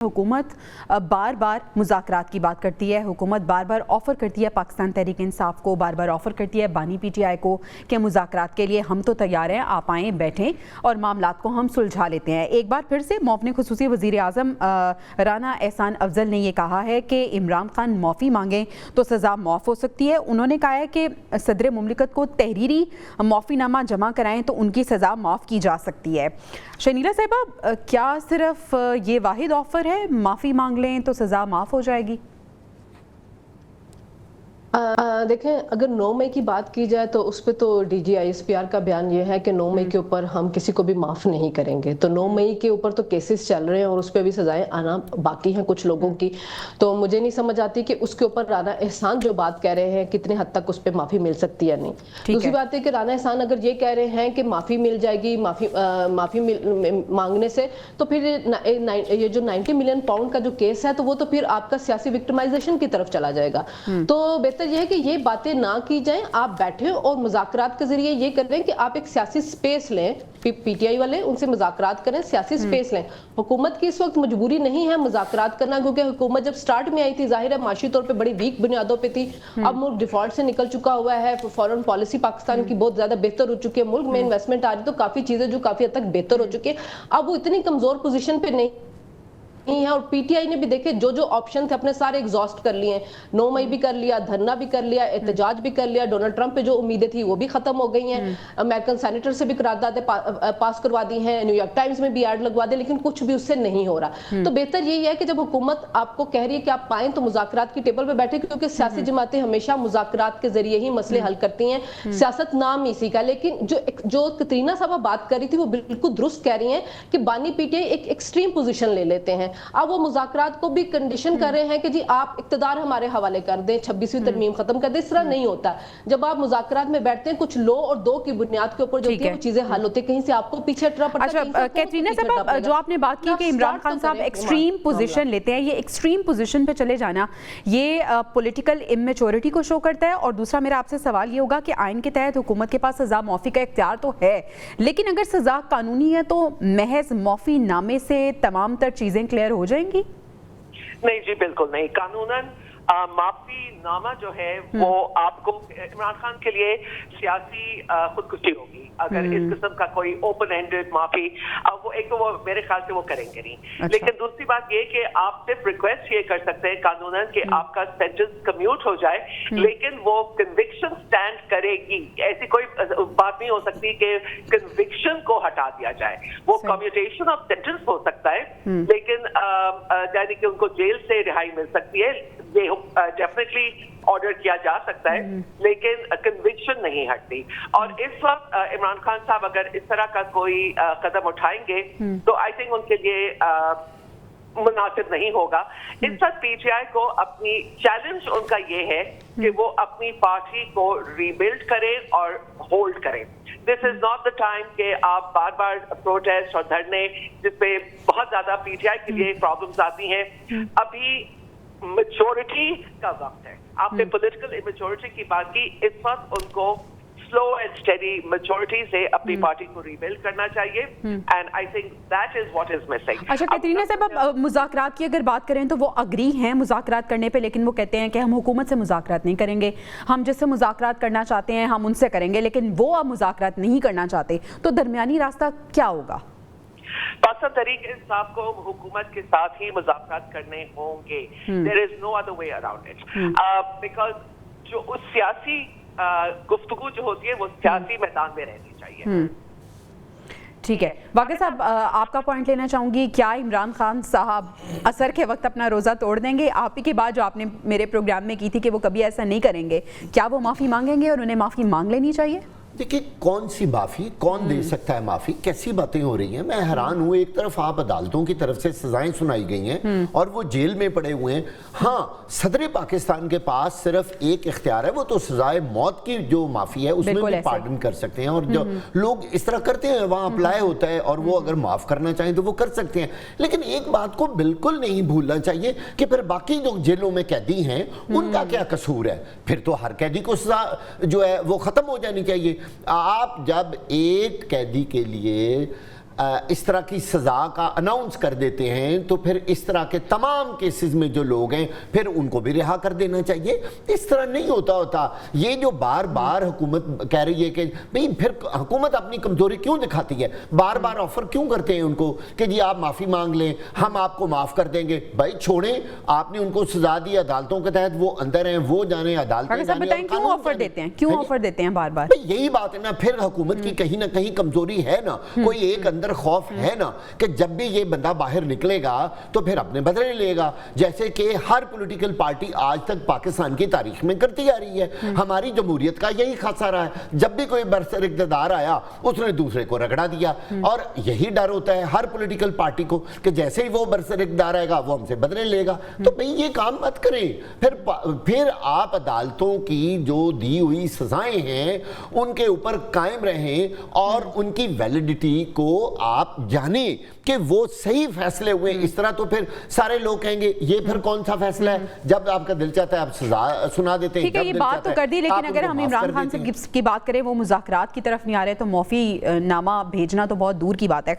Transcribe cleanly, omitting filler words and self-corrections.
हुकूमत बार बार मुज़ाकरात की बात करती है, हुकूमत बार बार ऑफ़र करती है पाकिस्तान तहरीक इंसाफ को, बार बार ऑफ़र करती है बानी पीटीआई को कि मुज़ाकरात के लिए हम तो तैयार हैं, आप आएँ बैठें और मामलात को हम सुलझा लेते हैं। एक बार फिर से मौफ़ने ख़ुसूसी वज़ीर आज़म राना एहसान अफजल ने यह कहा है कि इमरान खान माफ़ी मांगें तो सज़ा माफ़ हो सकती है। उन्होंने कहा है कि सदर मुमलिकत को तहरीरी माफ़ीनामा जमा कराएँ तो उनकी सज़ा माफ़ की जा सकती है। शनीला साहिबा, क्या सिर्फ ये वाहिद ऑफ़र है माफ़ी मांग लें तो सज़ा माफ़ हो जाएगी? देखें, अगर 9 मई की बात की जाए तो उस पे तो DGISPR का बयान ये है कि 9 मई के ऊपर हम किसी को भी माफ़ नहीं करेंगे। तो 9 मई के ऊपर तो केसेस चल रहे हैं और उस पे भी सजाएं आना बाकी हैं कुछ लोगों की। तो मुझे नहीं समझ आती कि उसके ऊपर राना एहसान जो बात कह रहे हैं कितने हद तक उस पर माफ़ी मिल सकती है नहीं। दूसरी बात है कि राना एहसान अगर ये कह रहे हैं कि माफ़ी मिल जाएगी, माफ़ी मांगने से, तो फिर ये जो 90 मिलियन पाउंड का जो केस है तो वो तो फिर आपका सियासी विक्टिमाइजेशन की तरफ चला जाएगा। तो बेहतर यह है कि ये बातें ना की जाएं, आप बैठे और मुज़ाकरात के जरिए ये करें कि आप एक सियासी स्पेस लें, PTI वाले उनसे मुज़ाकरात करें, सियासी स्पेस लें। हुकूमत की इस वक्त मजबूरी नहीं है मुज़ाकरात करना, क्योंकि हुकूमत जब स्टार्ट में आई थी जाहिर है माशी तौर पे बड़ी वीक बुनियादों पे थी। अब मुल्क डिफॉल्ट से निकल चुका हुआ है, फॉरेन पॉलिसी पाकिस्तान की बहुत ज्यादा बेहतर हो चुकी है, मुल्क में इन्वेस्टमेंट आ रही, तो काफी चीजें जो काफी हद तक बेहतर हो चुकी है। अब वो इतनी कमजोर पोजीशन पे नहीं है और PTI ने भी देखे जो जो ऑप्शन थे अपने सारे एग्जॉस्ट कर लिए हैं। 9 मई भी कर लिया, धरना भी कर लिया, एहतजाज भी कर लिया, डोनाल्ड ट्रंप पे जो उम्मीदें थी वो भी खत्म हो गई हैं, अमेरिकन सेनेटर से भी करारदादें पास करवा दी हैं, न्यूयॉर्क टाइम्स में भी ऐड लगवा दे, लेकिन कुछ भी उससे नहीं हो रहा। तो बेहतर यही है कि जब हुकूमत आपको कह रही है कि आप पाएं तो मुज़ाकरात की टेबल पर बैठे, क्योंकि सियासी जमातें हमेशा मुज़ाकरात के जरिए ही मसले हल करती हैं। सियासत नाम इसी का, लेकिन जो कतरीना साहबा बात कर रही थी वो बिल्कुल दुरुस्त कह रही हैं कि बानी PTI एक एक्सट्रीम पोजीशन ले लेते हैं। अब वो मुज़ाकरात को भी कंडीशन कर रहे हैं कि जी आप इक़्तिदार हमारे हवाले कर दें, 26वीं तरमीम खत्म कर दें। इस तरह नहीं होता। जब आप मुज़ाकरात में बैठते हैं कुछ लो और दो की बुनियाद के ऊपर जो होती है वो चीजें हल होती है, कहीं से आपको पीछे हटना पड़ता है। अच्छा कैटरीना साहब, जो आपने बात की कि इमरान खान साहब एक्सट्रीम पोजीशन लेते हैं, ये एक्सट्रीम पोजीशन पे चले जाना ये पॉलिटिकल इमेच्योरिटी को शो करता है। और दूसरा मेरा आपसे सवाल ये होगा कि आइन के तहत हुकूमत के पास सजा माफ़ी का इख्तियार तो है, लेकिन अगर सजा कानूनी है तो महज माफ़ी नामे से तमाम तर चीजें क्लियर हो जाएंगी? नहीं जी, बिल्कुल नहीं। कानूनन माफी नामा जो है वो आपको इमरान खान के लिए सियासी खुदकुशी होगी अगर इस किस्म का कोई ओपन एंडेड माफी, वो एक तो वो मेरे ख्याल से वो करेंगे नहीं। अच्छा। लेकिन दूसरी बात ये कि आप सिर्फ रिक्वेस्ट ये कर सकते हैं कानूनन कि आपका सेंटेंस कम्यूट हो जाए, लेकिन वो कन्विक्शन स्टैंड करेगी। ऐसी कोई बात नहीं हो सकती कि कन्विक्शन को हटा दिया जाए। वो कम्यूटेशन ऑफ सेंटेंस हो सकता है, लेकिन यानी कि उनको जेल से रिहाई मिल सकती है, ये डेफिनेटली ऑर्डर किया जा सकता है, लेकिन कन्विक्शन नहीं हटती। और इस वक्त इमरान खान साहब अगर इस तरह का कोई कदम उठाएंगे तो आई थिंक उनके लिए मुनासिब नहीं होगा। इस वक्त PTI को अपनी चैलेंज उनका ये है कि वो अपनी पार्टी को रीबिल्ड करें और होल्ड करें। This is not the time कि आप बार बार प्रोटेस्ट और धरने, जिसपे बहुत ज्यादा PTI के लिए प्रॉब्लम्स आती हैं। अभी मेच्योरिटी का वक्त है। आपने पॉलिटिकल इमेच्योरिटी की बात की, इस वक्त उनको स्लो एंड स्टेडी मेच्योरिटी से अपनी पार्टी को रीबिल्ड करना चाहिए, and I think that is what is missing. अच्छा कैटरीना साहब, अब मुज़ाकरात की अगर बात करें तो वो अग्री हैं मुज़ाकरात करने पे, लेकिन वो कहते हैं कि हम हुकूमत से मुज़ाकरात नहीं करेंगे, हम जिससे मुज़ाकरात करना चाहते हैं हम उनसे करेंगे, लेकिन वो अब मुज़ाकरात नहीं करना चाहते। तो दरमियानी रास्ता क्या होगा? पाकिस्तान तहरीक इंसाफ को हुकूमत के साथ ही मुज़ाकरात करने होंगे। There is no other way around it, because जो उस सियासी गुफ्तगू जो होती है वो सियासी मैदान में रहनी चाहिए। ठीक है, वाक़ई साहब आपका पॉइंट लेना चाहूँगी, क्या इमरान खान साहब असर के वक्त अपना रोज़ा तोड़ देंगे? आप ही की बात जो आपने मेरे प्रोग्राम में की थी कि वो कभी ऐसा नहीं करेंगे, क्या वो माफ़ी मांगेंगे और उन्हें माफ़ी मांग लेनी चाहिए? देखिए, कौन सी माफ़ी, कौन दे सकता है माफ़ी? कैसी बातें हो रही हैं। मैं हैरान हूँ। एक तरफ आप अदालतों की तरफ से सजाएं सुनाई गई हैं और वो जेल में पड़े हुए हैं। हाँ, सदर पाकिस्तान के पास सिर्फ एक इख्तियार है, वो तो सजाए मौत की जो माफ़ी है उसमें भी पार्डन कर सकते हैं, और जो लोग इस तरह करते हैं वहाँ अप्लाई होता है और वो अगर माफ़ करना चाहें तो वो कर सकते हैं। लेकिन एक बात को बिल्कुल नहीं भूलना चाहिए कि फिर बाकी जो जेलों में कैदी हैं उनका क्या कसूर है? फिर तो हर कैदी को सजा जो है वो ख़त्म हो जानी चाहिए। आप जब एक कैदी के लिए اس طرح کی سزا کا اناؤنس کر دیتے ہیں تو پھر اس طرح کے تمام کیسز میں جو لوگ ہیں پھر ان کو بھی رہا کر دینا چاہیے. اس طرح نہیں ہوتا. یہ جو بار بار حکومت کہہ رہی ہے کہ بھئی پھر حکومت اپنی کمزوری کیوں دکھاتی ہے, بار بار آفر کیوں کرتے ہیں ان کو کہ جی آپ معافی مانگ لیں, ہم آپ کو معاف کر دیں گے. بھائی چھوڑیں, آپ نے ان کو سزا دی عدالتوں کے تحت, وہ اندر ہیں, وہ جانے عدالتیں جانے. کیوں آفر دیتے ہیں, کیوں آفر دیتے ہیں بار بار؟ یہی بات ہے نا, پھر حکومت کی کہیں نہ کہیں کمزوری ہے نا, کوئی ایک اندر خوف ہے نا کہ جب بھی یہ بندہ باہر نکلے گا تو پھر اپنے بدلے لے گا, جیسے کہ ہر پولیٹیکل پارٹی آج تک پاکستان کی تاریخ میں کرتی آ رہی ہے. ہماری جمہوریت کا یہی خاصہ رہا ہے, جب بھی کوئی برسر اقتدار آیا اس نے دوسرے کو رگڑا دیا, اور یہی ڈر ہوتا ہے ہر پولیٹیکل پارٹی کو کہ جیسے ہی وہ برسر اقتدار آئے گا وہ ہم سے بدلے لے گا. تو بھئی یہ کام مت کریں. پھر آپ عدالتوں کی جو دی ہوئی سزائیں ہیں ان کے اوپر قائم رہیں اور ان کی ویلیڈیٹی کو آپ جانیں کہ وہ صحیح فیصلے ہوئے. اس طرح تو پھر سارے لوگ کہیں گے یہ پھر کون سا فیصلہ ہے, جب آپ کا دل چاہتا ہے آپ سزا سنا دیتے ہیں. ٹھیک ہے, یہ بات تو کر دی, لیکن اگر ہم عمران خان سے کی بات کریں وہ مذاکرات کی طرف نہیں آ رہے تو معافی نامہ بھیجنا تو بہت دور کی بات ہے.